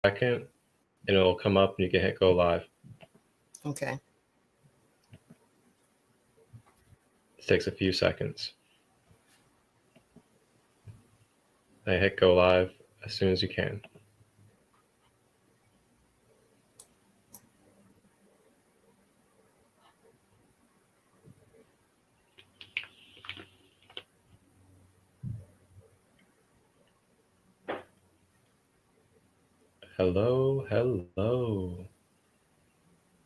second, and it'll come up and you can hit go live. Okay. It takes a few seconds. And hit go live as soon as you can. Hello, hello.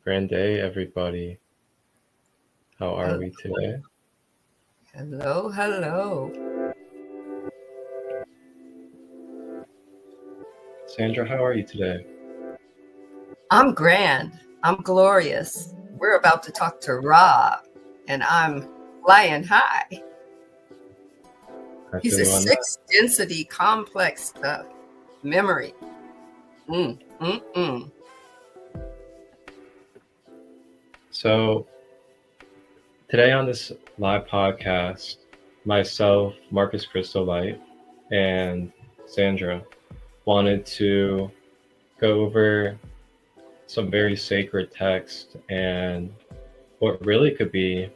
Grand day, everybody. How are we today? Hello, hello. Sandra, how are you today? I'm grand. I'm glorious. We're about to talk to Rob, and I'm flying high. He's a sixth density complex stuff. Memory. So today on this live podcast, myself, Marcus Christolight, and Sandra wanted to go over some very sacred text and what really could be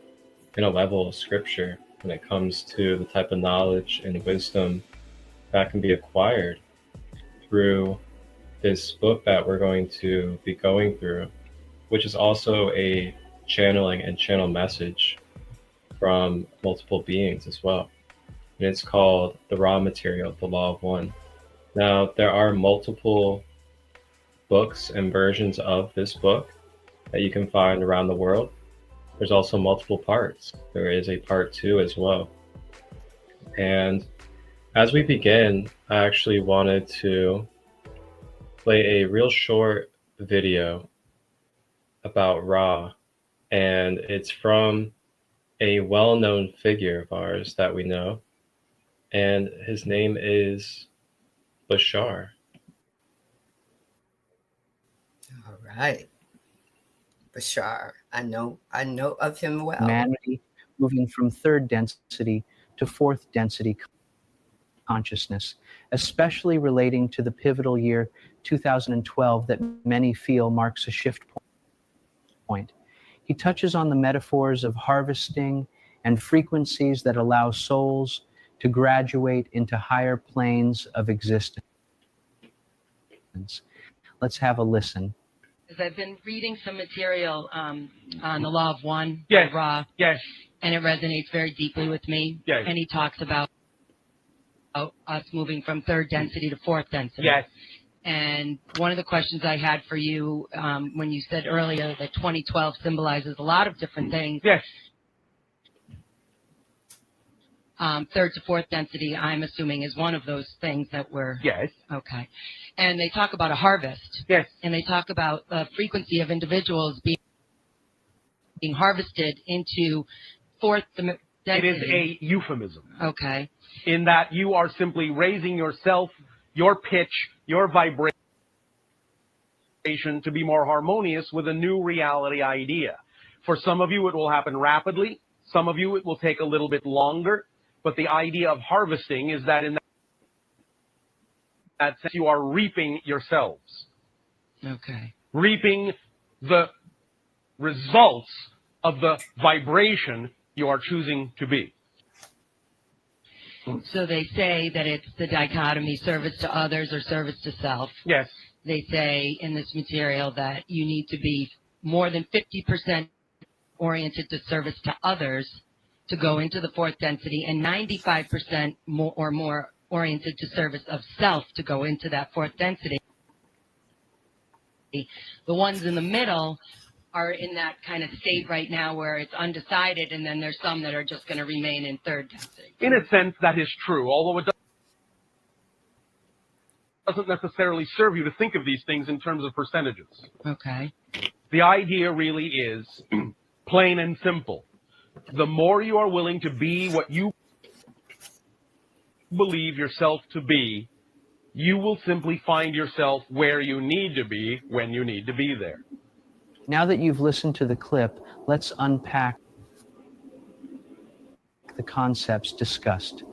in a level of scripture when it comes to the type of knowledge and wisdom that can be acquired through this book that we're going to be going through, which is also a channeling and channel message from multiple beings as well. And it's called The Raw Material, The Law of One. Now, there are multiple books and versions of this book that you can find around the world. There's also multiple parts. There is a part 2 as well. And as we begin, I actually wanted to play a real short video about Ra, and it's from a well-known figure of ours that we know, and his name is Bashar. All right. Bashar. I know of him well. Humanity moving from third density to fourth density consciousness, especially relating to the pivotal year 2012 that many feel marks a shift point. He touches on the metaphors of harvesting and frequencies that allow souls to graduate into higher planes of existence. Let's have a listen. I've been reading some material on the Law of One, Yes. by Ra, Yes. and it resonates very deeply with me. Yes. And he talks about us moving from third density to fourth density. Yes. And one of the questions I had for you when you said earlier that 2012 symbolizes a lot of different things. Yes. Third to fourth density, I'm assuming, is one of those things that we're... Yes. Okay. And they talk about a harvest. Yes. And they talk about the frequency of individuals being harvested into fourth density. It is a euphemism. Okay. In that you are simply raising yourself, your pitch, your vibration to be more harmonious with a new reality idea. For some of you, it will happen rapidly. Some of you, it will take a little bit longer. But the idea of harvesting is that in that sense, you are reaping yourselves. Okay. Reaping the results of the vibration you are choosing to be. So they say that it's the dichotomy, service to others or service to self. Yes. They say in this material that you need to be more than 50% oriented to service to others to go into the fourth density, and 95% more or more oriented to service of self to go into that fourth density. The ones in the middle are in that kind of state right now where it's undecided, and then there's some that are just going to remain in third density. In a sense, that is true, although it doesn't necessarily serve you to think of these things in terms of percentages. Okay. The idea really is plain and simple. The more you are willing to be what you believe yourself to be, you will simply find yourself where you need to be when you need to be there. Now that you've listened to the clip, let's unpack the concepts discussed.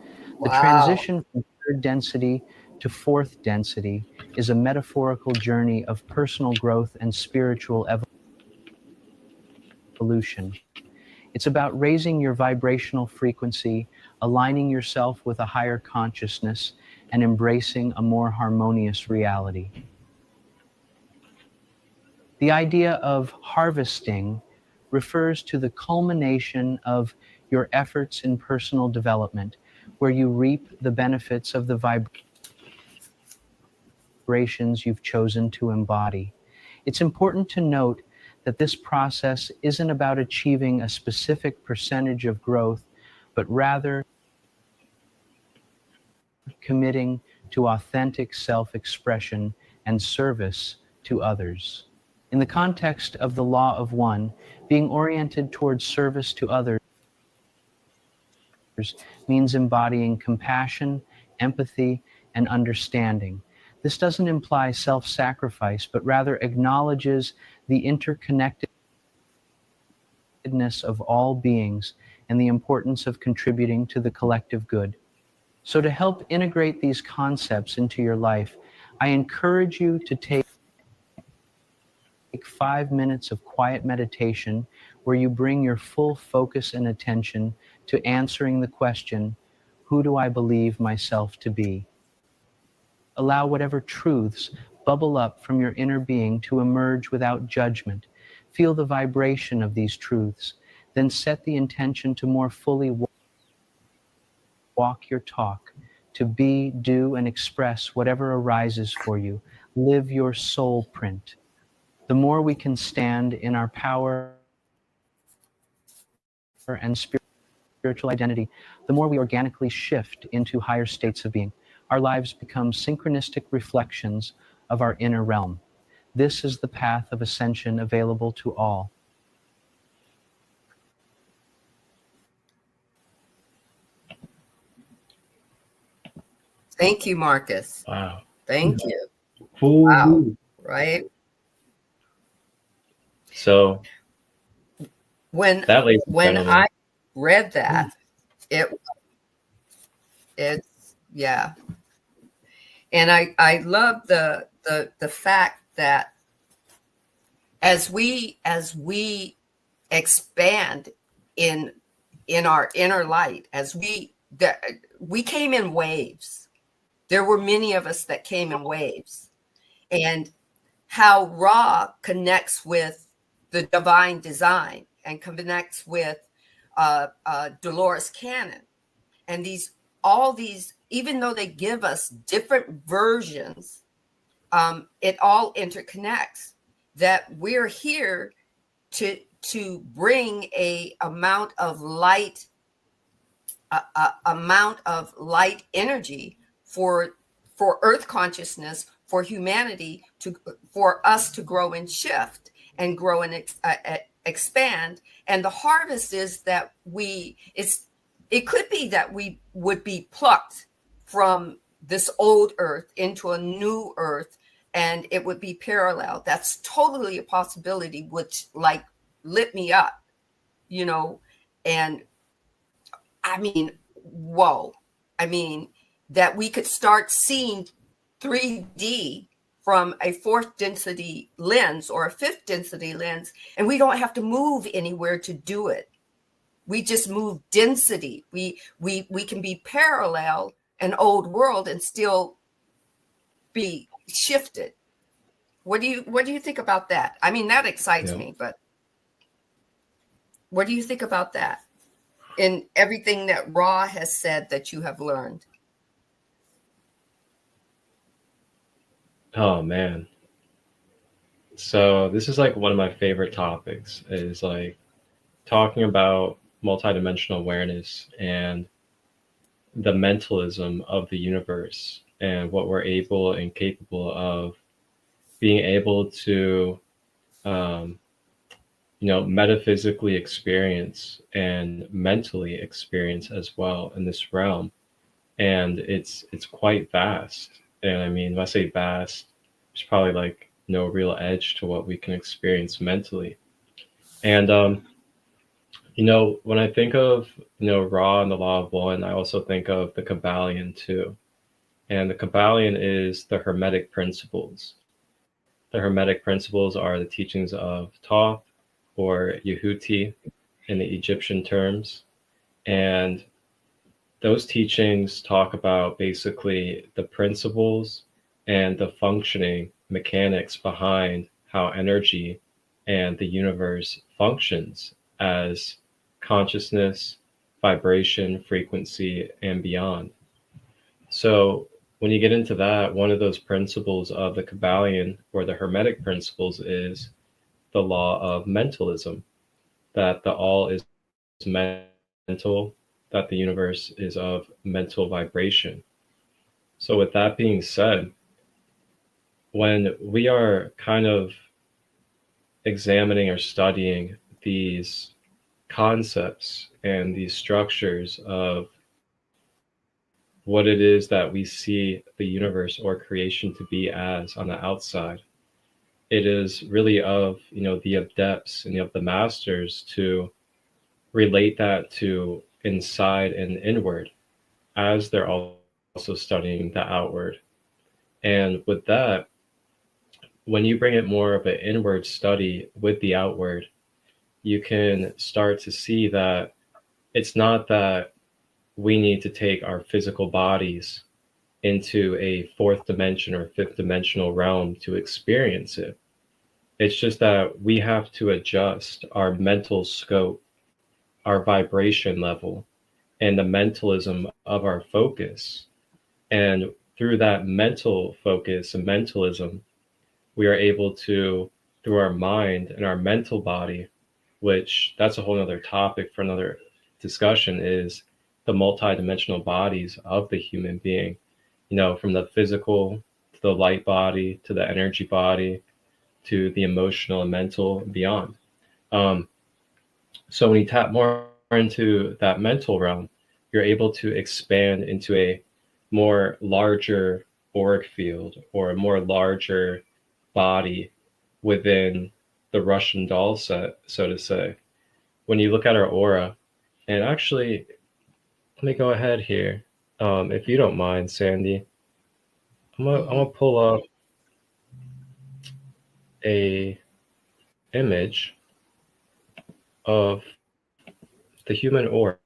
The transition from third density to fourth density is a metaphorical journey of personal growth and spiritual evolution. It's about raising your vibrational frequency, aligning yourself with a higher consciousness, and embracing a more harmonious reality. The idea of harvesting refers to the culmination of your efforts in personal development, where you reap the benefits of the vibrations you've chosen to embody. It's important to note that this process isn't about achieving a specific percentage of growth, but rather committing to authentic self-expression and service to others. In the context of the law of one, being oriented towards service to others means embodying compassion, empathy, and understanding. This doesn't imply self-sacrifice, but rather acknowledges the interconnectedness of all beings and the importance of contributing to the collective good. So to help integrate these concepts into your life, I encourage you to take 5 minutes of quiet meditation where you bring your full focus and attention to answering the question, who do I believe myself to be? Allow whatever truths bubble up from your inner being to emerge without judgment. Feel the vibration of these truths, then set the intention to more fully walk your talk, to be, do, and express whatever arises for you. Live your soul print. The more we can stand in our power and spiritual identity, the more we organically shift into higher states of being. Our lives become synchronistic reflections of our inner realm. This is the path of ascension available to all. Thank you, Marcus. Wow. Thank you. Ooh. Wow. Right? So When that, ladies and when gentlemen, I read that, it's yeah. And I love the fact that as we expand in our inner light, as we came in waves. There were many of us that came in waves, and how Ra connects with the divine design and connects with Dolores Cannon, and all these, even though they give us different versions, it all interconnects. That we're here to bring a amount of light energy for Earth consciousness, for humanity, for us to grow and shift and grow and expand. And the harvest is that it could be that we would be plucked from this old Earth into a new Earth, and it would be parallel. That's totally a possibility, which like lit me up, and I mean, whoa. I mean, that we could start seeing 3D from a fourth density lens or a fifth density lens, and we don't have to move anywhere to do it. We just move density. We can be parallel an old world and still be shifted. What do you think about that? I mean, that excites me, but what do you think about that? In everything that Ra has said that you have learned? oh man. So this is like one of my favorite topics, is like talking about multidimensional awareness and the mentalism of the universe and what we're able and capable of being able to metaphysically experience and mentally experience as well in this realm. And it's quite vast. And I mean, when I say vast, there's probably like no real edge to what we can experience mentally. And when I think of Ra and the Law of One, I also think of the Kabbalion too. And the Kabbalion is the Hermetic principles. The Hermetic principles are the teachings of Thoth, or Yehuti in the Egyptian terms. And those teachings talk about basically the principles and the functioning mechanics behind how energy and the universe functions as consciousness, vibration, frequency, and beyond. So when you get into that, one of those principles of the Kabbalion or the Hermetic principles is the law of mentalism, that the all is mental, that the universe is of mental vibration. So with that being said, when we are kind of examining or studying these concepts and these structures of what it is that we see the universe or creation to be as on the outside, it is really of the adepts and of the masters to relate that to inside and inward as they're also studying the outward. And with that, when you bring it more of an inward study with the outward, you can start to see that it's not that we need to take our physical bodies into a fourth dimension or fifth dimensional realm to experience it. It's just that we have to adjust our mental scope, our vibration level, and the mentalism of our focus. And through that mental focus and mentalism, we are able to, through our mind and our mental body, which that's a whole other topic for another discussion, is the multidimensional bodies of the human being, from the physical to the light body to the energy body to the emotional and mental and beyond. So when you tap more into that mental realm, you're able to expand into a more larger auric field or a more larger body within the Russian doll set, so to say. When you look at our aura, and actually, let me go ahead here, if you don't mind, Sandee. I'm gonna pull up a image of the human aura,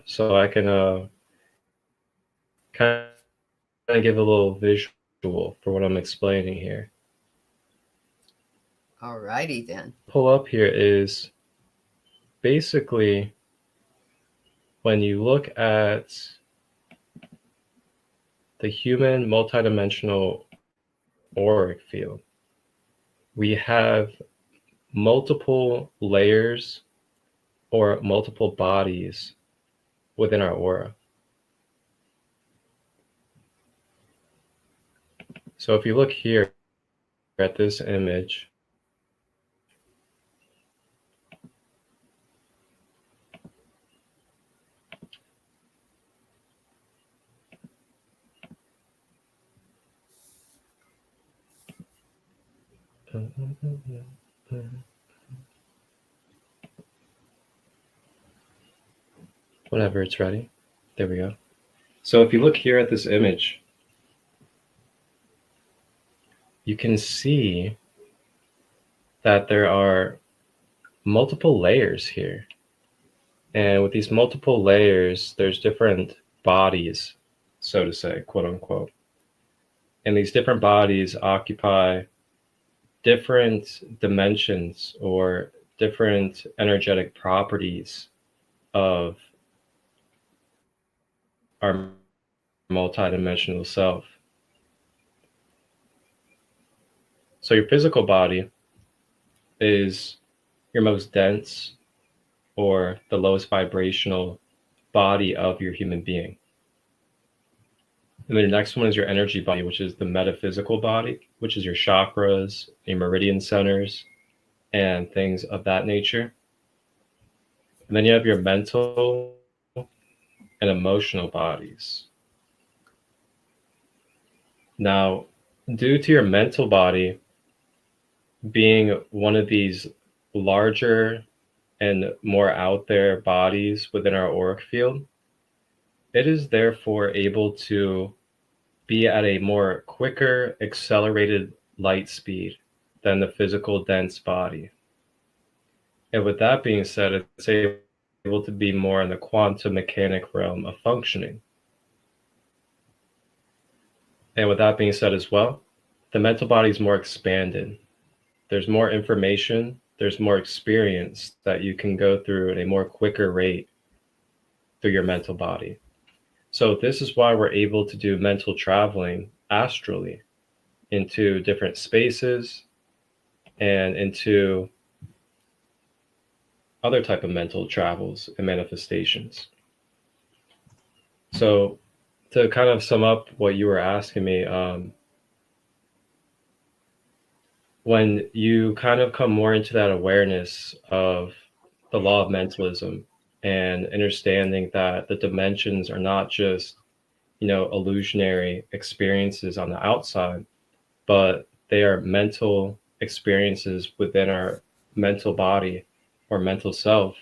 so I can kind of give a little visual for what I'm explaining here. Alrighty then. Pull up here is basically when you look at the human multidimensional auric field, we have multiple layers or multiple bodies within our aura. So if you look here at this image, whenever it's ready. There we go. So if you look here at this image, you can see that there are multiple layers here. And with these multiple layers, there's different bodies, so to say, quote unquote. And these different bodies occupy different dimensions or different energetic properties of our multidimensional self. So your physical body is your most dense or the lowest vibrational body of your human being. And then the next one is your energy body, which is the metaphysical body, which is your chakras, your meridian centers, and things of that nature. And then you have your mental and emotional bodies. Now, due to your mental body being one of these larger and more out there bodies within our auric field, it is therefore able to be at a more quicker, accelerated light speed than the physical dense body. And with that being said, it's able to be more in the quantum mechanic realm of functioning. And with that being said as well, the mental body is more expanded. There's more information, there's more experience that you can go through at a more quicker rate through your mental body. So this is why we're able to do mental traveling astrally into different spaces and into other type of mental travels and manifestations. So to kind of sum up what you were asking me, when you kind of come more into that awareness of the law of mentalism and understanding that the dimensions are not just, illusionary experiences on the outside, but they are mental experiences within our mental body or mental self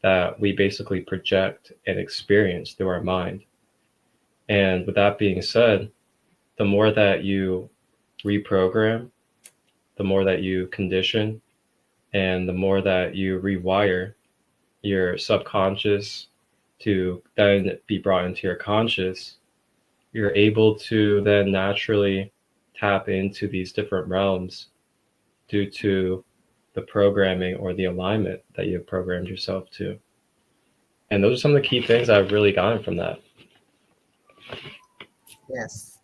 that we basically project and experience through our mind. And with that being said, the more that you reprogram, the more that you condition, and the more that you rewire your subconscious to then be brought into your conscious, you're able to then naturally tap into these different realms due to the programming or the alignment that you've programmed yourself to. And those are some of the key things I've really gotten from that. Yes.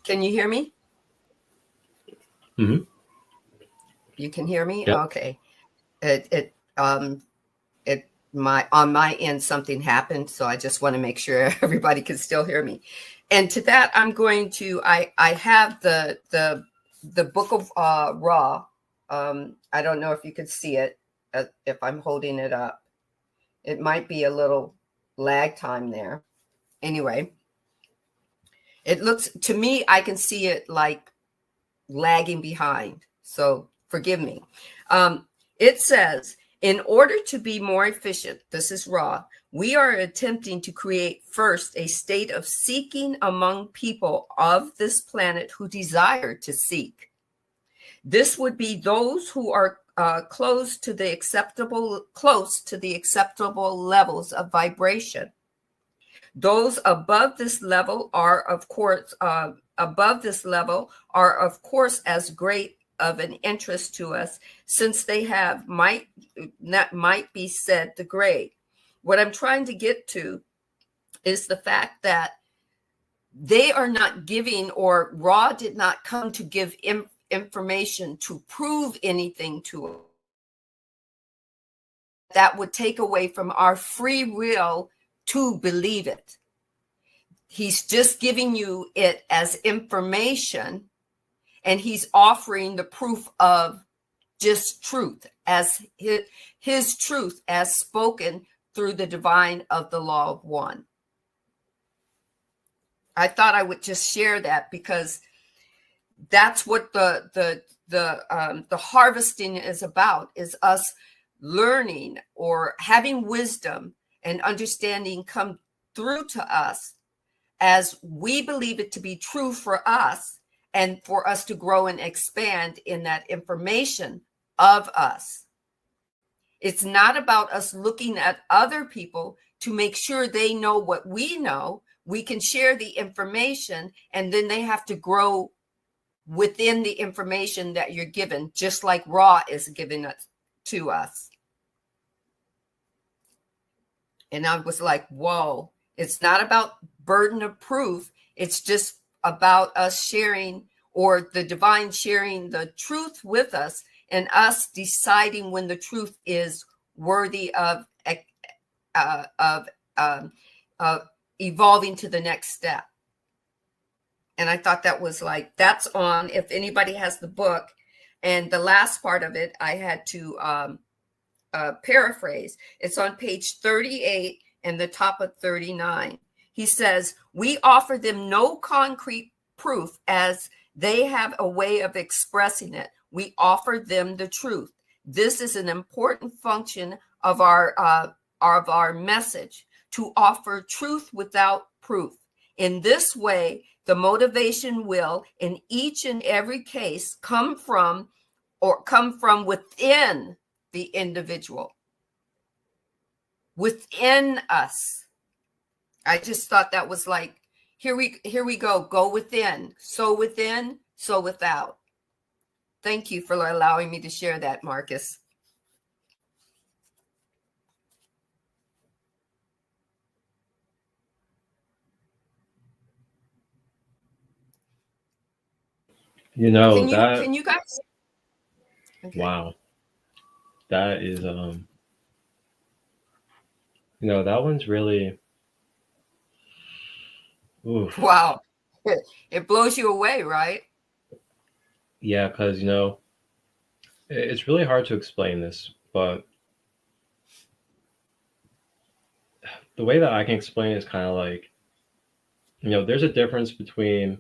Can you hear me? Mm-hmm. You can hear me? Yep. Okay. On my end, something happened. So I just want to make sure everybody can still hear me. And to that, I'm going to, I have the book of Ra. I don't know if you could see it if I'm holding it up. It might be a little lag time there. Anyway, it looks to me, I can see it like lagging behind. So forgive me. It says, in order to be more efficient, this is Ra, we are attempting to create first a state of seeking among people of this planet who desire to seek. This would be those who are close to the acceptable levels of vibration. Those above this level are, of course, as great of an interest to us, since they have might be said the grade. What I'm trying to get to is the fact that they are not giving, or Ra did not come to give information to prove anything to us that would take away from our free will to believe it. He's just giving you it as information, and he's offering the proof of just truth, as his truth as spoken through the divine of the law of one. I thought I would just share that, because that's what the harvesting is about, is us learning or having wisdom and understanding come through to us as we believe it to be true for us, and for us to grow and expand in that information of us. It's not about us looking at other people to make sure they know what we know. We can share the information, and then they have to grow within the information that you're given, just like Ra is giving it to us. And I was like, whoa, it's not about burden of proof. It's just about us sharing, or the divine sharing the truth with us, and us deciding when the truth is worthy of evolving to the next step. And I thought that was like, that's on, if anybody has the book, and the last part of it, I had to paraphrase. It's on page 38 and the top of 39. He says, we offer them no concrete proof, as they have a way of expressing it. We offer them the truth. This is an important function of our message, to offer truth without proof. In this way, The motivation will, in each and every case, come from within the individual, within us. I just thought that was like, here we go within, so without. Thank you for allowing me to share that, Marcus. You know, Can you guys? Okay. wow, that is, you know, that one's really, oof. Wow. It blows you away, right? Yeah, because, you know, it's really hard to explain this, but the way that I can explain it is kind of like, you know, there's a difference between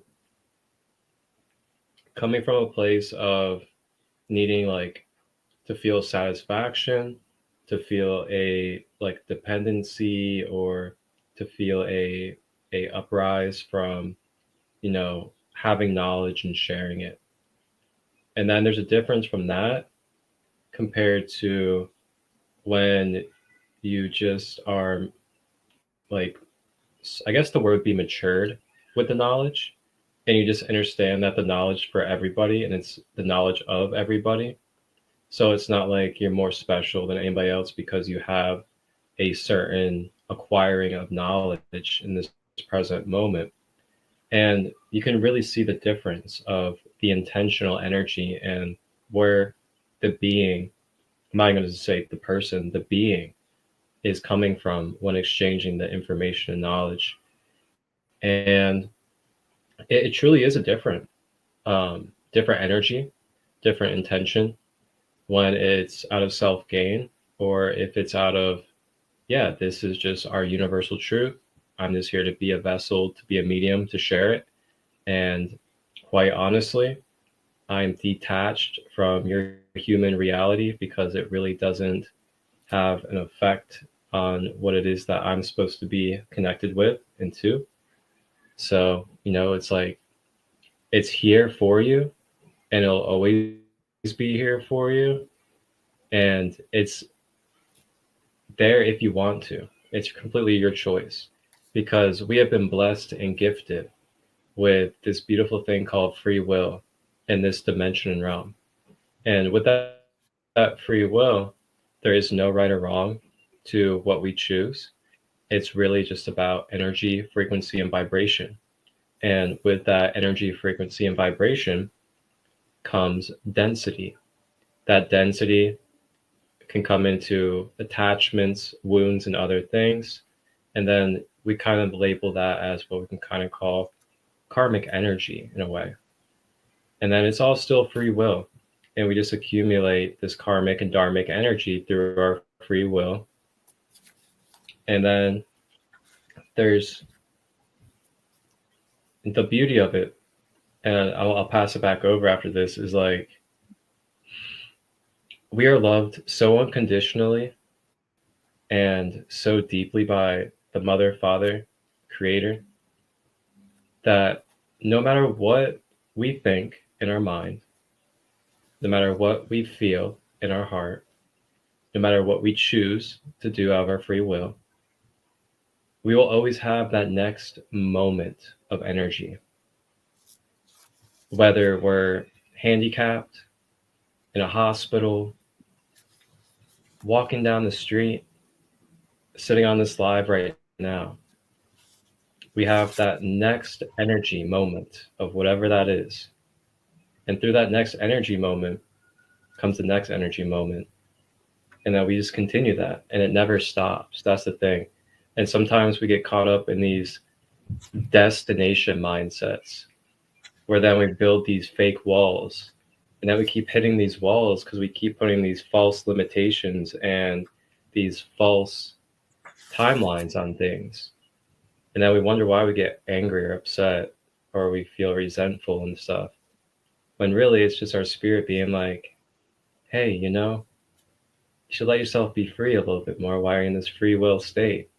coming from a place of needing like to feel satisfaction, to feel a like dependency, or to feel a uprise from, you know, having knowledge and sharing it. And then there's a difference from that compared to when you just are like, I guess the word would be matured with the knowledge, and you just understand that the knowledge for everybody and it's the knowledge of everybody. So it's not like you're more special than anybody else because you have a certain acquiring of knowledge in this present moment. And you can really see the difference of the intentional energy and where the being, I'm not going to say the person, the being is coming from when exchanging the information and knowledge. And it truly is a different energy, different intention when it's out of self gain, or if it's out of, yeah, this is just our universal truth. I'm just here to be a vessel, to be a medium, to share it. And quite honestly, I'm detached from your human reality because it really doesn't have an effect on what it is that I'm supposed to be connected with and to. So, you know, it's like, it's here for you and it'll always be here for you. And it's there if you want to. It's completely your choice because we have been blessed and gifted with this beautiful thing called free will in this dimension and realm. And with that free will, there is no right or wrong to what we choose. It's really just about energy, frequency, and vibration. And with that energy, frequency, and vibration comes density. That density can come into attachments, wounds, and other things. And then we kind of label that as what we can kind of call karmic energy in a way. And then it's all still free will. And we just accumulate this karmic and dharmic energy through our free will. And then there's the beauty of it, and I'll pass it back over after this, is like, we are loved so unconditionally and so deeply by the mother, father, creator, that no matter what we think in our mind, no matter what we feel in our heart, no matter what we choose to do out of our free will, we will always have that next moment of energy. Whether we're handicapped, in a hospital, walking down the street, sitting on this live right now, we have that next energy moment of whatever that is. And through that next energy moment comes the next energy moment. And then we just continue that, and it never stops. That's the thing. And sometimes we get caught up in these destination mindsets where then we build these fake walls, and then we keep hitting these walls because we keep putting these false limitations and these false timelines on things. And then we wonder why we get angry or upset, or we feel resentful and stuff, when really it's just our spirit being like, hey, you know, you should let yourself be free a little bit more while you're in this free will state.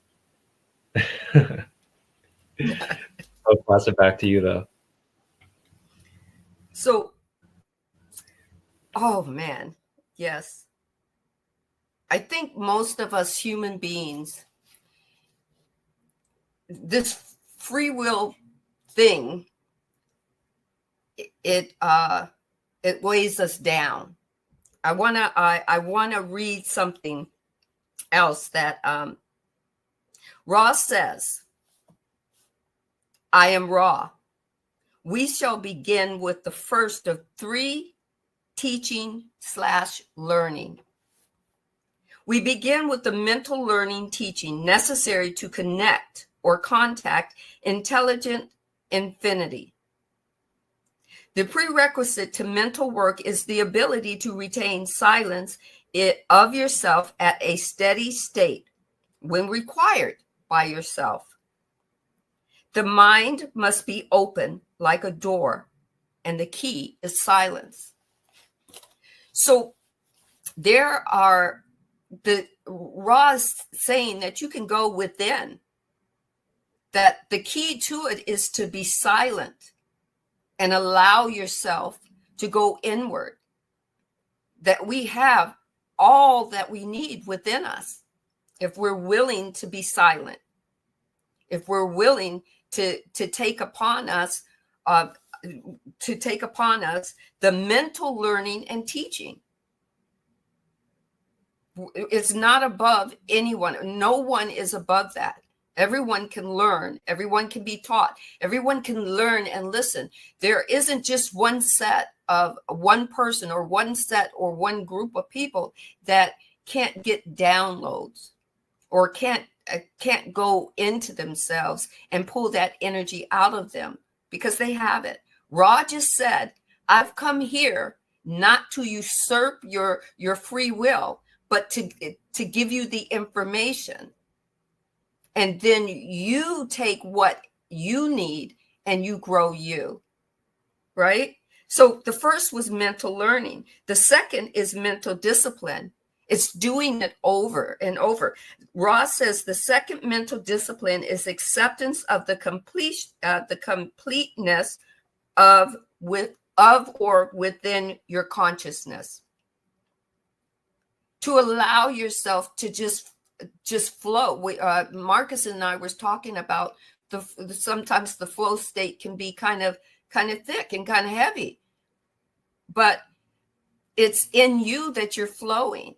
I'll pass it back to you, though. So, oh man, yes. I think most of us human beings, this free will thing, it weighs us down. I wanna read something else that Ra says. I am Ra. We shall begin with the first of 3 teaching/learning. We begin with the mental learning teaching necessary to connect or contact intelligent infinity. The prerequisite to mental work is the ability to retain silence of yourself at a steady state when required by yourself. The mind must be open like a door, and the key is silence. So there are the Ra's saying that you can go within, that the key to it is to be silent and allow yourself to go inward, that we have all that we need within us if we're willing to be silent, if we're willing to take upon us the mental learning and teaching. It's not above anyone. No one is above that. Everyone can learn. Everyone can be taught. Everyone can learn and listen. There isn't just one set of one person or one set or one group of people that can't get downloads or can't go into themselves and pull that energy out of them, because they have it. Ra just said, I've come here not to usurp your free will, but to give you the information. And then you take what you need and you grow you, right? So the first was mental learning. The second is mental discipline. It's doing it over and over. Ross says the second mental discipline is acceptance of the completeness of or within your consciousness. To allow yourself to just flow. Marcus and I was talking about sometimes the flow state can be kind of thick and kind of heavy, but it's in you that you're flowing.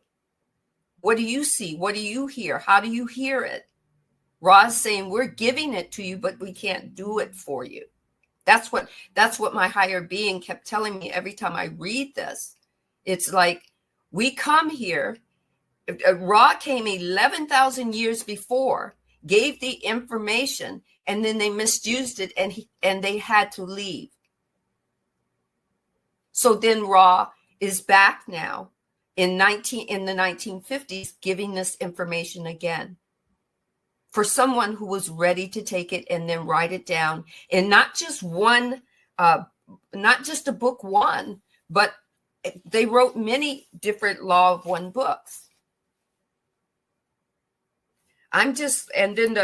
What do you see? What do you hear? How do you hear it? Ra's saying we're giving it to you, but we can't do it for you. That's what my higher being kept telling me every time I read this. It's like, we come here. Ra came 11,000 years before, gave the information, and then they misused it, and they had to leave. So then Ra is back now in the 1950s, giving this information again for someone who was ready to take it and then write it down, and not just a book one, but they wrote many different Law of One books. And then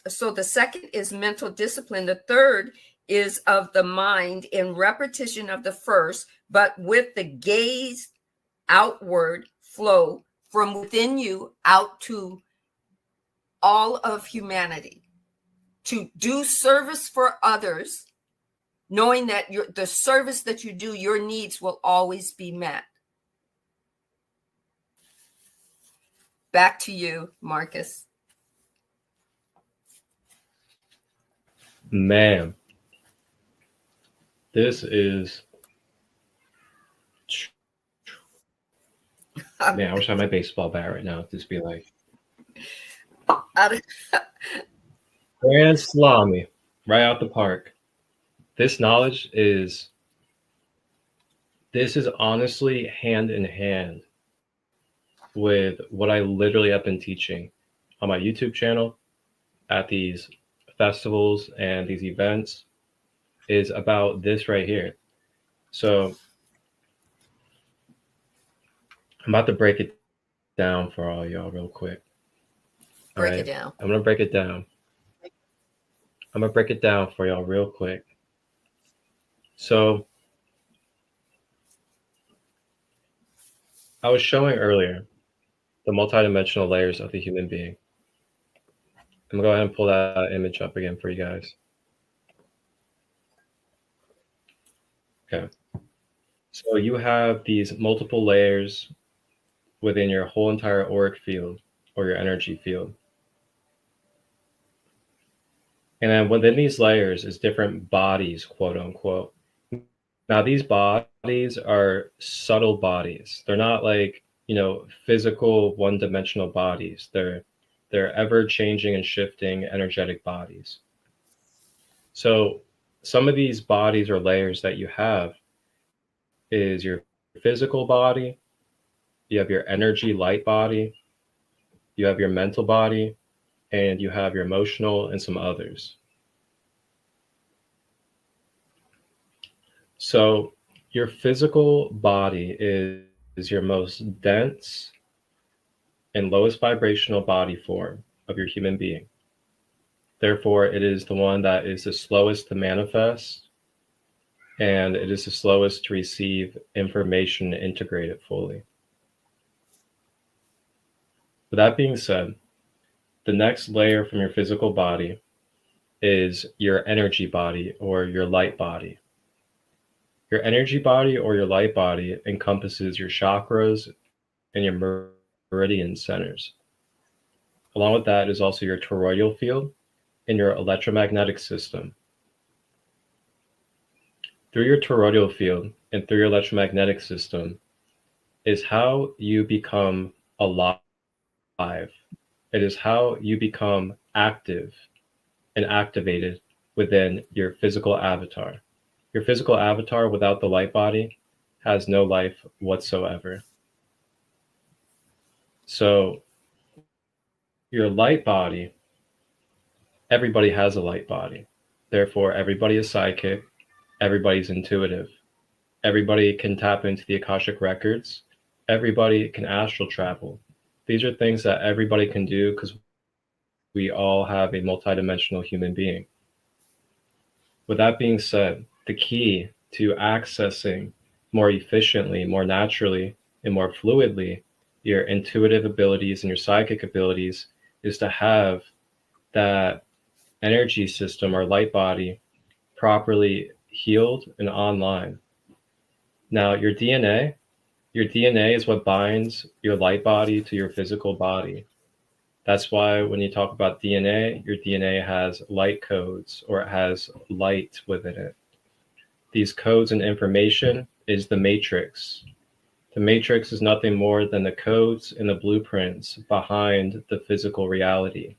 so the second is mental discipline. The third is of the mind in repetition of the first, but with the gaze outward flow from within you out to all of humanity, to do service for others, knowing that the service that you do, your needs will always be met. Back to you, Marcus. Man, this is... Man, I wish I had my baseball bat right now. Just be like... Grand salami, right out the park. This knowledge is honestly hand in hand with what I literally have been teaching on my YouTube channel, at these festivals and these events, is about this right here. So I'm about to break it down for all y'all real quick. Break it down. I'm going to break it down. I'm going to break it down for y'all real quick. So I was showing earlier the multidimensional layers of the human being. I'm going to go ahead and pull that image up again for you guys. Okay. So you have these multiple layers within your whole entire auric field or your energy field. And then within these layers is different bodies, quote unquote. Now these bodies are subtle bodies. They're not like, physical one-dimensional bodies. They're ever changing and shifting energetic bodies. So some of these bodies or layers that you have is your physical body, you have your energy light body, you have your mental body, and you have your emotional and some others. So your physical body is your most dense and lowest vibrational body form of your human being. Therefore, it is the one that is the slowest to manifest, and it is the slowest to receive information and integrate it fully. With that being said, the next layer from your physical body is your energy body or your light body. Your energy body or your light body encompasses your chakras and your meridian centers. Along with that is also your toroidal field and your electromagnetic system. Through your toroidal field and through your electromagnetic system is how you become alive. It is how you become active and activated within your physical avatar. Your physical avatar without the light body has no life whatsoever. So your light body, everybody has a light body. Therefore, everybody is psychic. Everybody's intuitive. Everybody can tap into the Akashic records. Everybody can astral travel. These are things that everybody can do because we all have a multidimensional human being. With that being said, the key to accessing more efficiently, more naturally, and more fluidly your intuitive abilities and your psychic abilities is to have that energy system or light body properly healed and online. Now, your DNA is what binds your light body to your physical body. That's why when you talk about DNA, your DNA has light codes or it has light within it. These codes and information is the matrix. The matrix is nothing more than the codes and the blueprints behind the physical reality.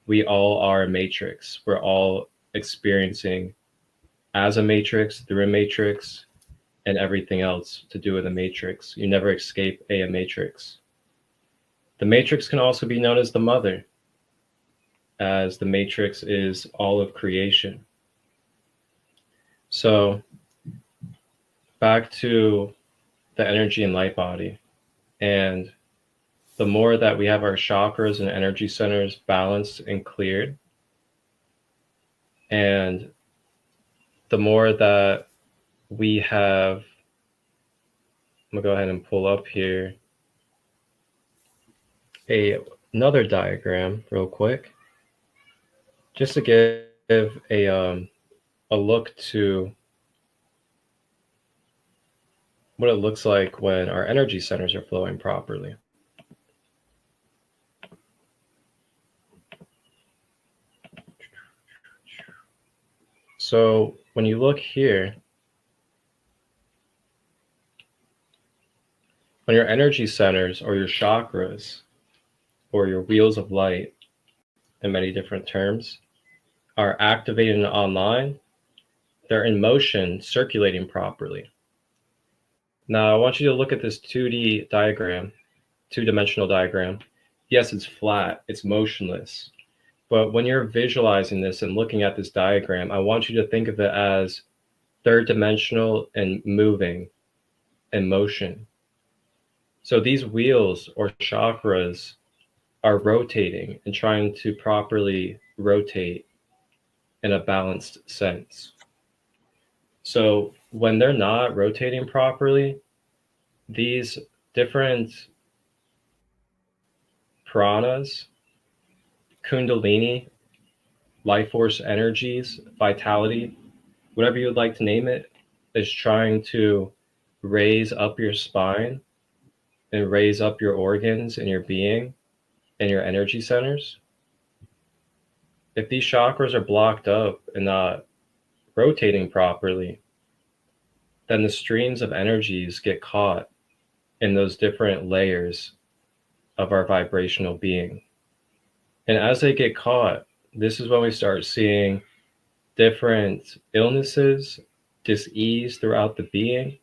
We all are a matrix. We're all experiencing as a matrix, through a matrix, and everything else to do with a matrix. You never escape a matrix. The matrix can also be known as the mother, as the matrix is all of creation. So back to the energy and light body. And the more that we have our chakras and energy centers balanced and cleared, and the more that we have, I'm gonna go ahead and pull up here another diagram real quick, just to give a look to what it looks like when our energy centers are flowing properly. So when you look here, when your energy centers or your chakras or your wheels of light, in many different terms, are activated and online, they're in motion, circulating properly. Now I want you to look at this 2D diagram, two-dimensional diagram. Yes, it's flat, it's motionless. But when you're visualizing this and looking at this diagram, I want you to think of it as third dimensional and moving and motion. So these wheels or chakras are rotating and trying to properly rotate in a balanced sense. So when they're not rotating properly, these different pranas, kundalini, life force energies, vitality, whatever you would like to name it, is trying to raise up your spine and raise up your organs and your being and your energy centers. If these chakras are blocked up and not rotating properly, then the streams of energies get caught in those different layers of our vibrational being. And as they get caught, this is when we start seeing different illnesses, dis-ease throughout the being,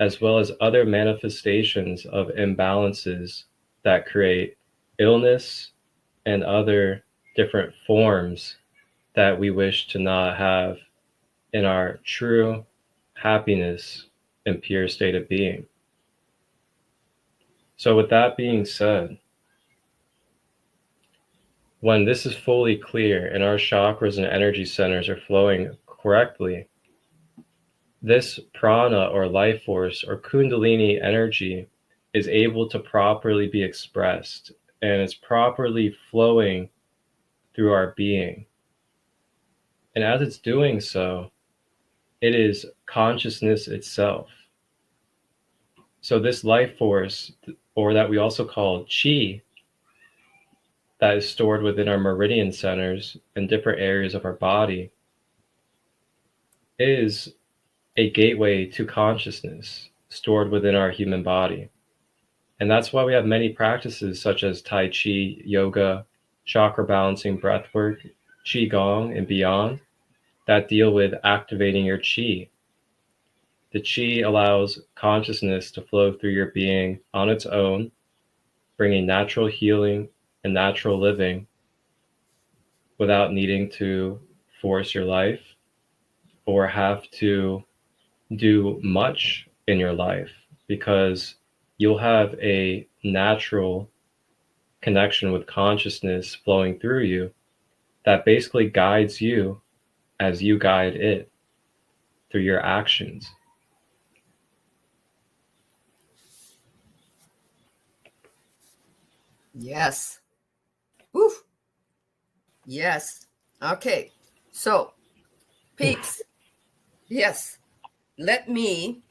as well as other manifestations of imbalances that create illness and other different forms that we wish to not have in our true happiness and pure state of being. So with that being said, when this is fully clear and our chakras and energy centers are flowing correctly, this prana or life force or kundalini energy is able to properly be expressed and it's properly flowing through our being. And as it's doing so, it is consciousness itself. So this life force, or that we also call chi, that is stored within our meridian centers and different areas of our body, is a gateway to consciousness stored within our human body. And that's why we have many practices such as Tai Chi, yoga, chakra balancing, breathwork, Qigong, and beyond that deal with activating your Qi. The Qi allows consciousness to flow through your being on its own, bringing natural healing and natural living without needing to force your life or have to do much in your life, because you'll have a natural connection with consciousness flowing through you that basically guides you as you guide it through your actions. Yes. Woof. Yes. Okay. So, peeps. Yes. Let me,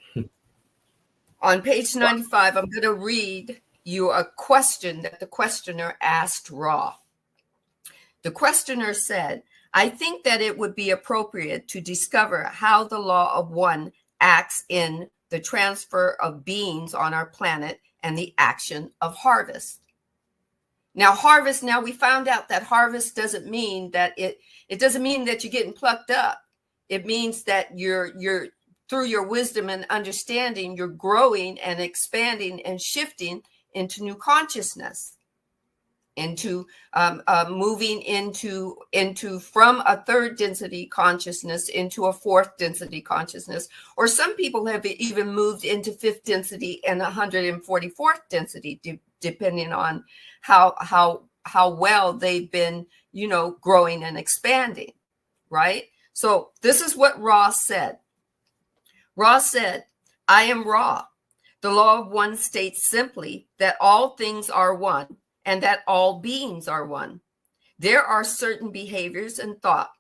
on page 95, I'm going to read you a question that the questioner asked Ra. The questioner said, I think that it would be appropriate to discover how the law of one acts in the transfer of beings on our planet and the action of harvest. Now, harvest, now we found out that harvest doesn't mean that it doesn't mean that you're getting plucked up. It means that you're through your wisdom and understanding, you're growing and expanding and shifting into new consciousness, into moving into from a third density consciousness into a fourth density consciousness, or some people have even moved into fifth density and 144th density, depending on how well they've been, growing and expanding, right? So this is what Ra said. Ra said, I am Ra. The law of one states simply that all things are one and that all beings are one. There are certain behaviors and thought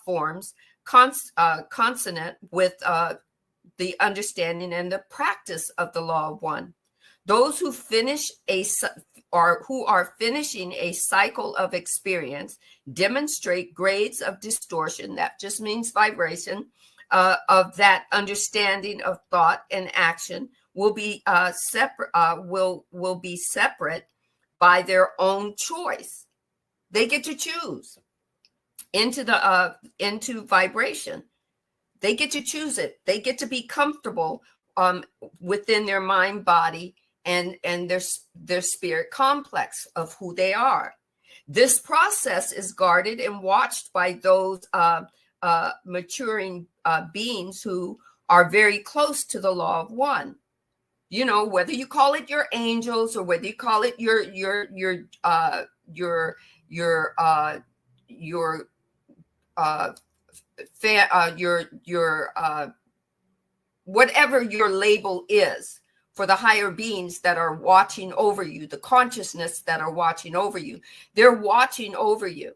forms consonant with the understanding and the practice of the law of one. Those who who are finishing a cycle of experience demonstrate grades of distortion. That just means vibration of that understanding of thought and action will be separate. Will be separate by their own choice. They get to choose into vibration. They get to choose it. They get to be comfortable within their mind, body, and their spirit complex of who they are. This process is guarded and watched by those maturing beings who are very close to the law of one. Whether you call it your angels or whether you call it your whatever your label is for the higher beings that are watching over you, the consciousness that are watching over you. They're watching over you.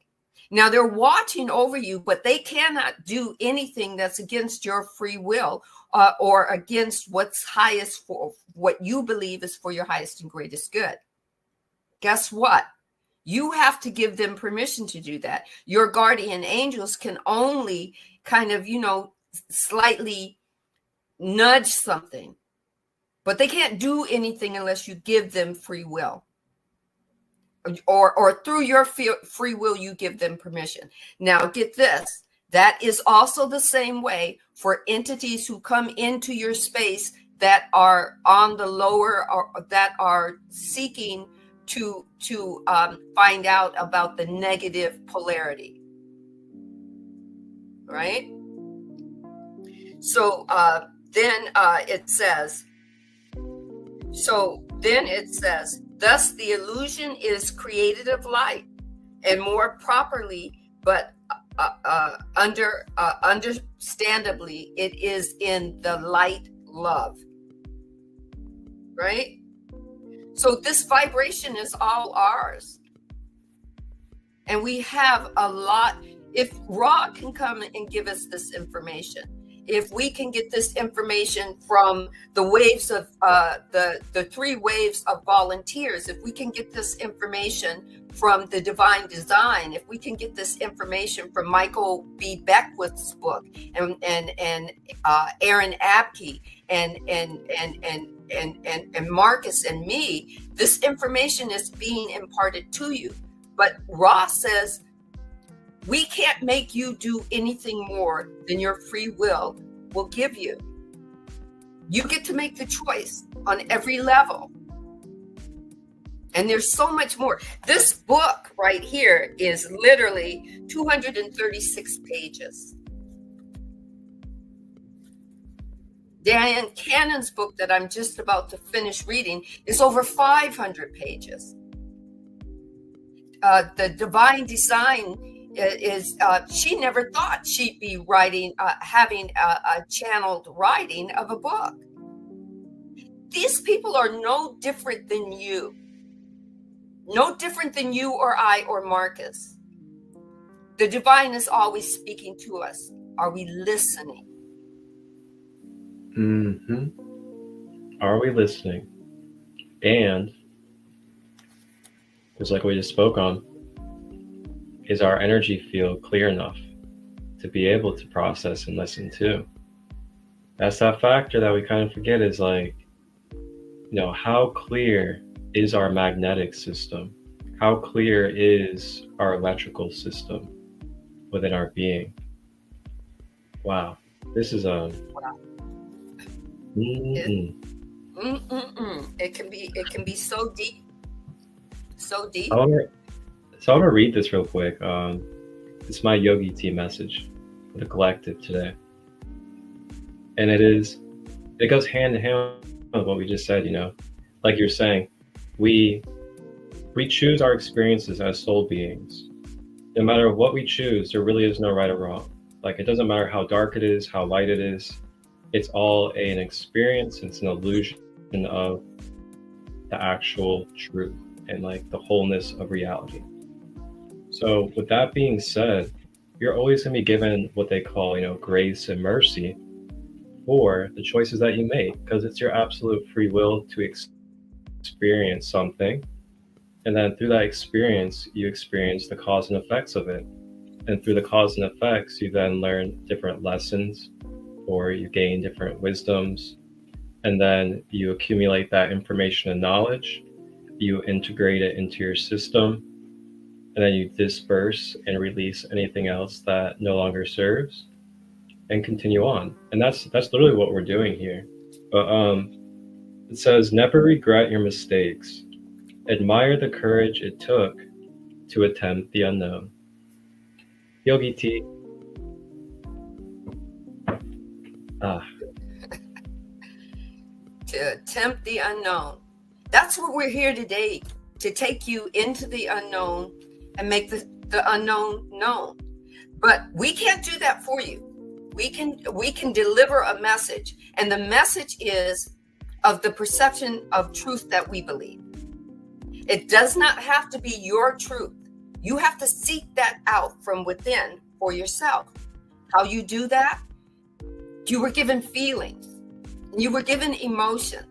Now they're watching over you, but they cannot do anything that's against your free will or against what's highest for what you believe is for your highest and greatest good. Guess what? You have to give them permission to do that. Your guardian angels can only kind of, slightly nudge something, but they can't do anything unless you give them free will. Or through your free will, you give them permission. Now, get this. That is also the same way for entities who come into your space that are on the lower or that are seeking to find out about the negative polarity. Right? So then it says, thus the illusion is created of light, and more properly, but understandably, it is in the light love. Right? So this vibration is all ours. And we have a lot. If Ra can come and give us this information, if we can get this information from the waves of the 3 waves of volunteers, if we can get this information from the divine design, if we can get this information from Michael B. Beckwith's book and Aaron Abke and Marcus and me, this information is being imparted to you. But Ra says, we can't make you do anything more than your free will give you. You get to make the choice on every level. And there's so much more. This book right here is literally 236 pages. Diane Cannon's book that I'm just about to finish reading is over 500 pages. The divine design is she never thought she'd be writing, having a channeled writing of a book. These people are no different than you. No different than you or I or Marcus. The divine is always speaking to us. Are we listening? Are we listening? And just like we just spoke on, is our energy field clear enough to be able to process and listen to? That's that factor that we kind of forget, is like, how clear is our magnetic system? How clear is our electrical system within our being? Wow, this is It can be so deep, so deep. I want to read this real quick. It's my Yogi Tea message for the collective today, and it goes hand in hand with what we just said. Like you're saying, we choose our experiences as soul beings. No matter what we choose, there really is no right or wrong. Like, it doesn't matter how dark it is, how light it is. It's all an experience. It's an illusion of the actual truth and like the wholeness of reality. So with that being said, you're always going to be given what they call, grace and mercy for the choices that you make, because it's your absolute free will to experience something. And then through that experience, you experience the cause and effects of it. And through the cause and effects, you then learn different lessons, or you gain different wisdoms. And then you accumulate that information and knowledge, you integrate it into your system, and then you disperse and release anything else that no longer serves, and continue on. And that's literally what we're doing here. But it says, never regret your mistakes. Admire the courage it took to attempt the unknown. Yogi T. To attempt the unknown. That's what we're here today, to take you into the unknown and make the unknown known. But we can't do that for you. We can deliver a message, and the message is of the perception of truth that we believe. It does not have to be your truth. You have to seek that out from within for yourself. How you do that? You were given feelings. You were given emotions.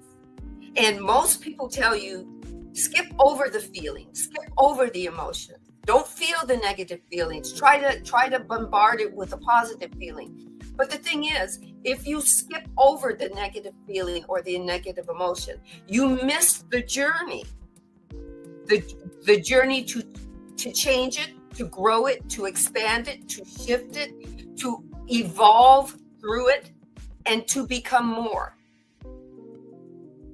And most people tell you, skip over the feelings, skip over the emotions. Don't feel the negative feelings. Try to bombard it with a positive feeling. But the thing is, if you skip over the negative feeling or the negative emotion, you miss the journey. The journey to change it, to grow it, to expand it, to shift it, to evolve through it, and to become more.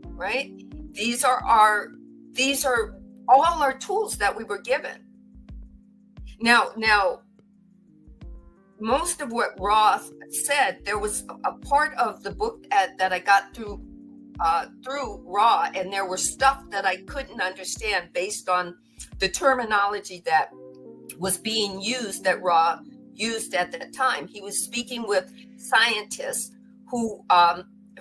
Right? These are all our tools that we were given. Now, most of what Roth said, there was a part of the book that I got through Raw, and there were stuff that I couldn't understand based on the terminology that was being used, that Raw used at that time. He was speaking with scientists who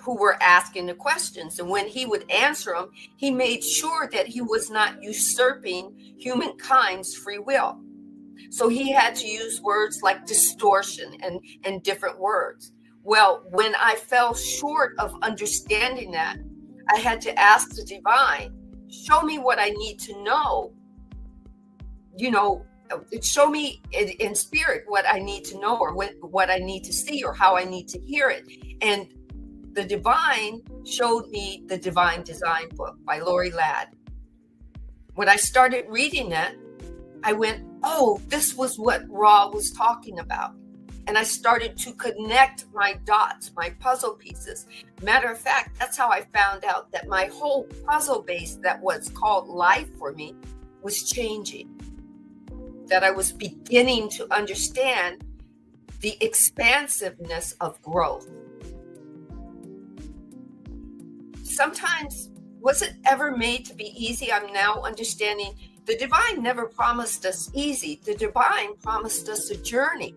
were asking the questions, and when he would answer them, he made sure that he was not usurping humankind's free will. So he had to use words like distortion and different words. Well, when I fell short of understanding that, I had to ask the divine, show me what I need to know. Show me in spirit what I need to know, or what I need to see, or how I need to hear it. And the divine showed me the Divine Design book by Lori Ladd. When I started reading it, I went, oh, this was what Ra was talking about. And I started to connect my dots, my puzzle pieces. Matter of fact, that's how I found out that my whole puzzle base that was called life for me was changing. That I was beginning to understand the expansiveness of growth. Sometimes, was it ever made to be easy? I'm now understanding the divine never promised us easy. The divine promised us a journey.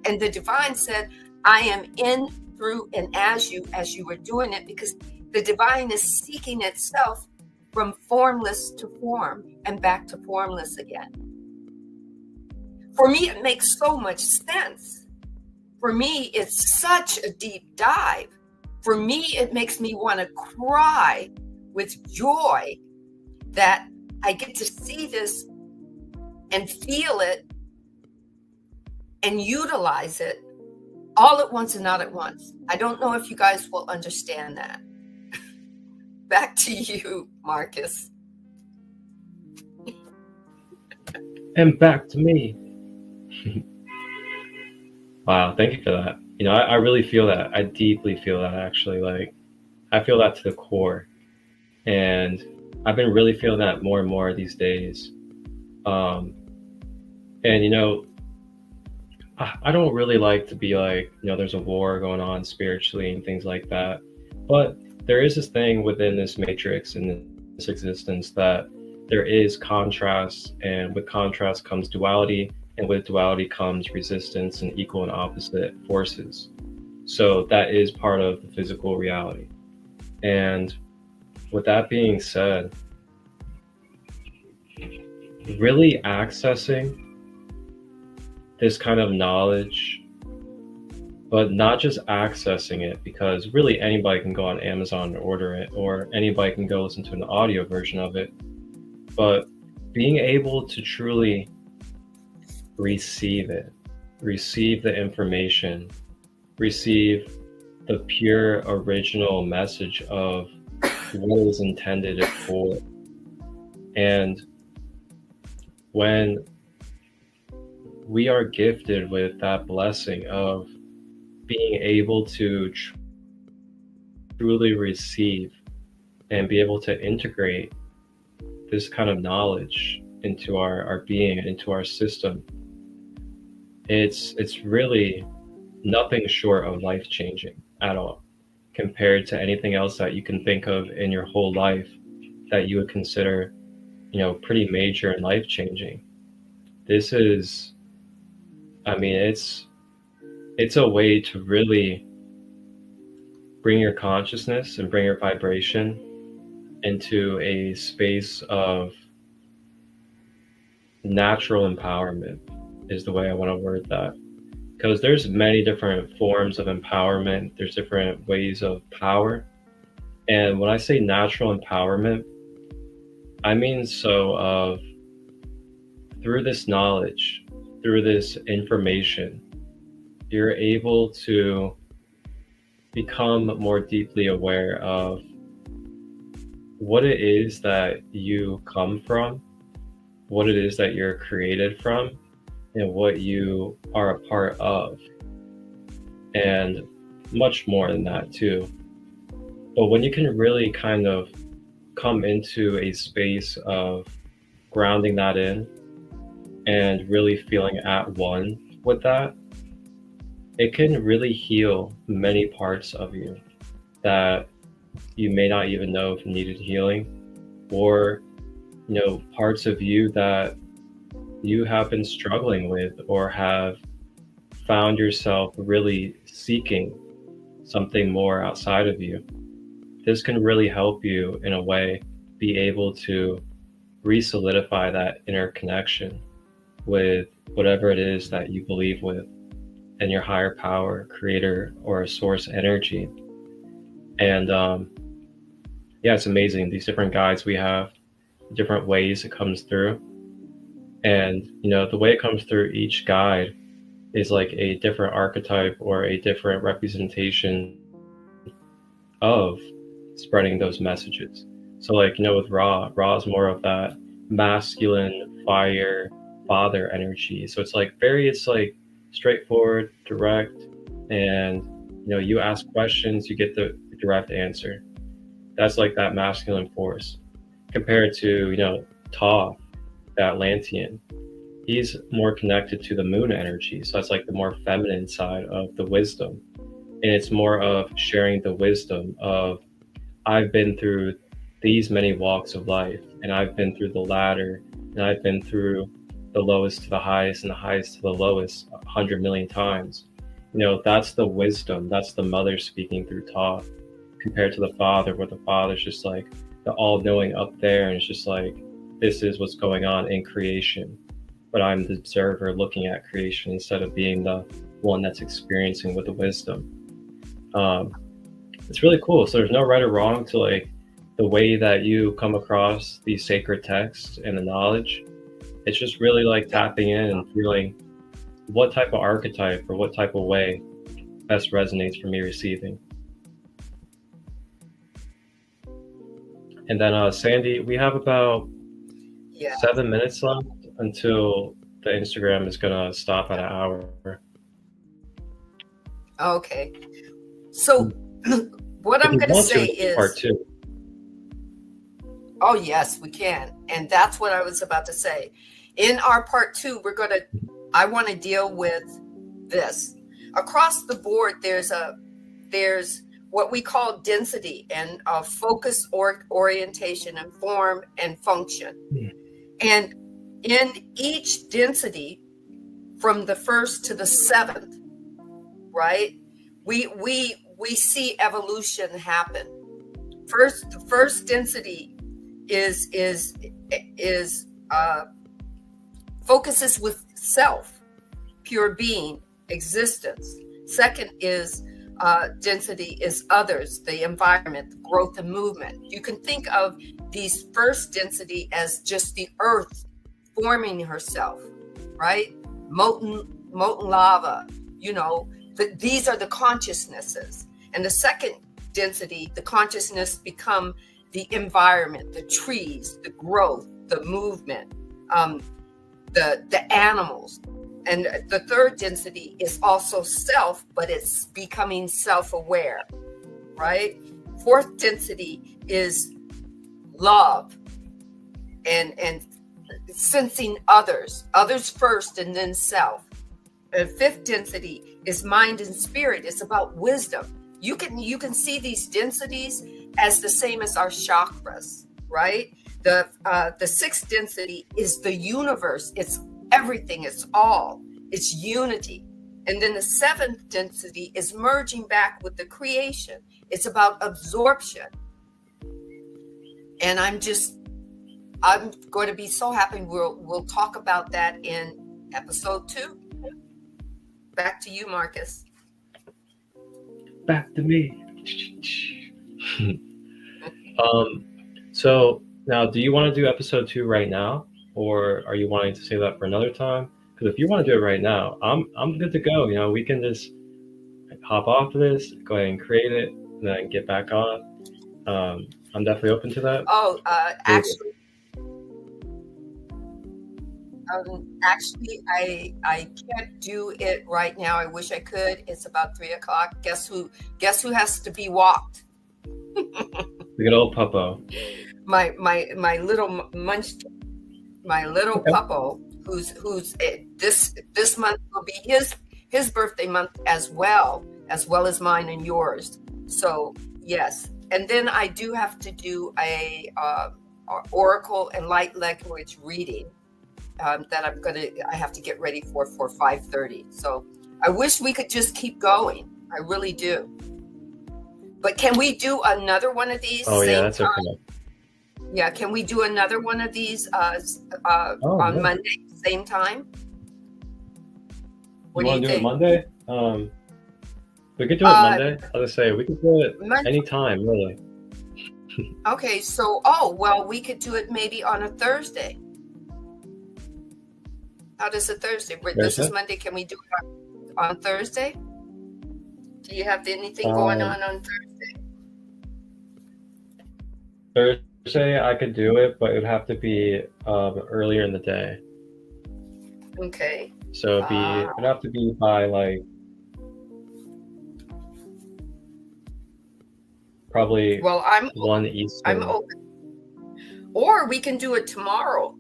And the divine said, I am in, through, and as you were doing it, because the divine is seeking itself from formless to form and back to formless again. For me, it makes so much sense. For me, it's such a deep dive. For me, it makes me want to cry with joy that I get to see this and feel it and utilize it all at once and not at once. I don't know if you guys will understand that. Back to you, Marcus. And back to me. Wow, thank you for that. I really feel that. I deeply feel that, actually. Like, I feel that to the core. And I've been really feeling that more and more these days. And, I don't really like to be like, there's a war going on spiritually and things like that. But there is this thing within this matrix and this existence that there is contrast, and with contrast comes duality, and with duality comes resistance and equal and opposite forces. So that is part of the physical reality. And with that being said, really accessing this kind of knowledge, but not just accessing it, because really anybody can go on Amazon and order it, or anybody can go listen to an audio version of it, but being able to truly receive it, receive the information, receive the pure original message of what is intended for. And when we are gifted with that blessing of being able to truly receive and be able to integrate this kind of knowledge into our being, into our system, it's really nothing short of life-changing at all, compared to anything else that you can think of in your whole life that you would consider, pretty major and life-changing. This is I mean, it's a way to really bring your consciousness and bring your vibration into a space of natural empowerment, is the way I want to word that. Because there's many different forms of empowerment, there's different ways of power. And when I say natural empowerment, I mean through this knowledge, through this information, you're able to become more deeply aware of what it is that you come from, what it is that you're created from, and what you are a part of, and much more than that too. But when you can really kind of come into a space of grounding that in and really feeling at one with that, it can really heal many parts of you that you may not even know if needed healing, or parts of you that you have been struggling with or have found yourself really seeking something more outside of you. This can really help you in a way be able to re-solidify that inner connection with whatever it is that you believe with, and your higher power, creator, or source energy. And yeah, it's amazing, these different guides we have, different ways it comes through. And the way it comes through each guide is like a different archetype or a different representation of spreading those messages. So like, with Ra is more of that masculine fire father energy. So it's like it's like straightforward, direct, and you ask questions, you get the direct answer. That's like that masculine force. Compared to Thoth, the Atlantean, he's more connected to the moon energy. So that's like the more feminine side of the wisdom. And it's more of sharing the wisdom of, I've been through these many walks of life, and I've been through the ladder, and I've been through the lowest to the highest and the highest to the lowest 100 million times. That's the wisdom. That's the mother speaking through Thoth, compared to the father, where the father's just like the all-knowing up there, and it's just like, this is what's going on in creation, but I'm the observer looking at creation instead of being the one that's experiencing with the wisdom. It's really cool. So there's no right or wrong to like the way that you come across these sacred texts and the knowledge. It's just really like tapping in and feeling what type of archetype or what type of way best resonates for me receiving. And then Sandee, we have about 7 minutes left until the Instagram is gonna stop at an hour. Okay. So what I'm gonna say is part 2. Oh yes, we can. And that's what I was about to say. In our part 2, I want to deal with this. Across the board, there's what we call density and focus or orientation and form and function. And in each density, from the 1st to the 7th, right? We see evolution happen. The first density is focuses with self, pure being, existence. Second is density is others, the environment, the growth and movement. You can think of these first density as just the earth forming herself, right? Molten lava, these are the consciousnesses. And the second density, the consciousness become the environment, the trees, the growth, the movement, the animals. And the third density is also self, but it's becoming self-aware, right? Fourth density is love and sensing others first and then self. And fifth density is mind and spirit. It's about wisdom. You can see these densities as the same as our chakras, right? The sixth density is the universe. It's everything. It's all. It's unity. And then the 7th density is merging back with the creation. It's about absorption. And I'm going to be so happy. We'll talk about that in episode 2. Back to you, Marcus. Back to me. So now, do you want to do episode 2 right now, or are you wanting to save that for another time? Because if you want to do it right now, I'm good to go. You know, we can just hop off of this, go ahead and create it, and then get back on. I'm definitely open to that. Oh, actually, I can't do it right now. I wish I could. It's about 3:00. Guess who has to be walked? The good old Puppo. My little munch, my little Puppo, who's this month will be his birthday month as well as mine and yours. So yes, and then I do have to do a oracle and light language reading that I have to get ready for 5:30. So I wish we could just keep going. I really do. But can we do another one of these? Oh yeah, that's okay. Yeah, can we do another one of these on Monday, same time? You want to do it Monday? We could do it Monday. I was say we could do it anytime, really. Okay, so we could do it maybe on a Thursday. How does a Thursday? This is Monday. Can we do it on Thursday? Do you have anything going on Thursday? Thursday, I could do it, but it would have to be earlier in the day. Okay. So it'd have to be by like probably 1 Eastern. I'm open. Or we can do it tomorrow.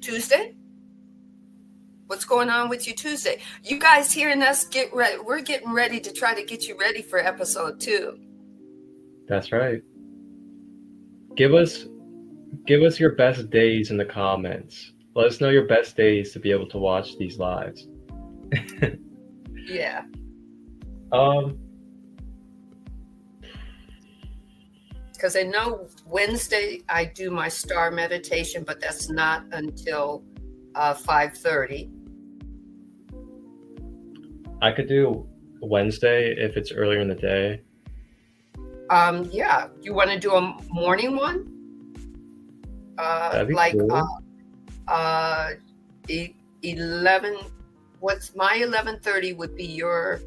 Tuesday? What's going on with you Tuesday? You guys hearing us get ready? We're getting ready to try to get you ready for episode 2. That's right. Give us your best days in the comments. Let us know your best days to be able to watch these lives. Yeah. Because I know Wednesday I do my star meditation, but that's not until 5:30. I could do Wednesday if it's earlier in the day. Yeah. You want to do a morning one? That'd be like cool. 11. What's my 11:30 would be your.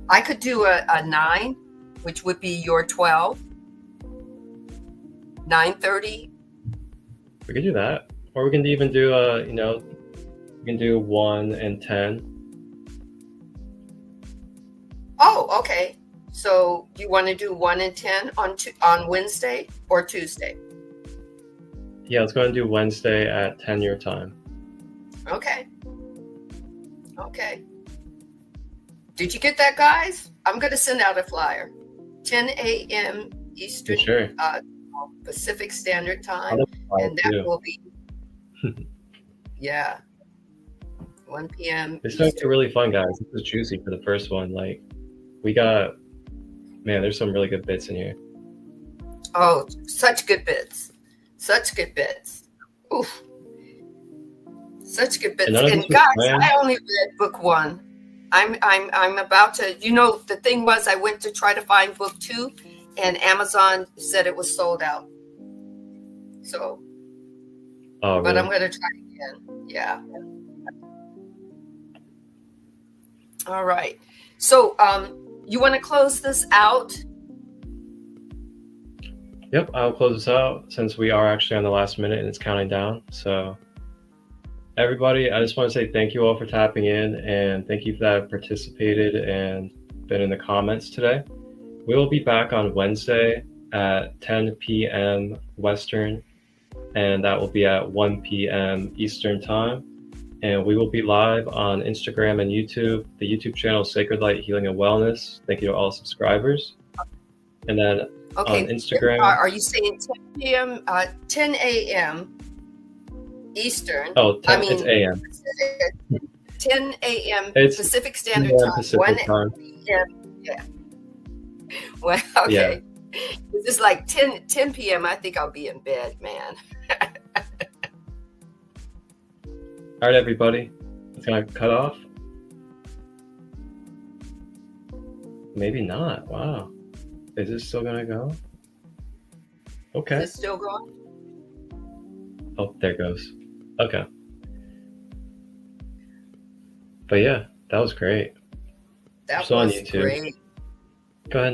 I could do a 9, which would be your 12. 9:30. We could do that, or we can even do we can do 1 and 10. Oh, okay. So you want to do 1 and 10 on Wednesday or Tuesday? Yeah, let's go ahead and do Wednesday at 10 your time. Okay. Did you get that, guys? I'm going to send out a flyer. 10 a.m. Eastern Sure. Pacific Standard Time, and that will be 1 p.m. This might be really fun, guys. This is juicy for the first one. Like, there's some really good bits in here. Oh, such good bits. Oof. Such good bits. And guys, I only read book 1. I'm about to, the thing was I went to try to find book 2 and Amazon said it was sold out. So, really? But I'm going to try again. Yeah. All right. So, you want to close this out? Yep, I'll close this out since we are actually on the last minute and it's counting down. So, everybody, I just want to say thank you all for tapping in, and thank you for that participated and been in the comments today. We will be back on Wednesday at 10 p.m. Western, and that will be at 1 p.m. Eastern Time. And we will be live on Instagram and YouTube. The YouTube channel is Sacred Light Healing and Wellness. Thank you to all subscribers. And then on Instagram. Are you saying 10 p.m., 10 a.m. Eastern? Oh, it's a.m. 10 a.m. It's Pacific Standard 10 Time, Pacific 1 time. p.m. Yeah. Well, Yeah. okay. If it's like 10 p.m., I think I'll be in bed, man. All right, everybody. It's going to cut off. Maybe not. Wow. Is this still going to go? Okay. Is it still going? Oh, there it goes. Okay. But yeah, that was great. That Still on was YouTube. great. Go ahead.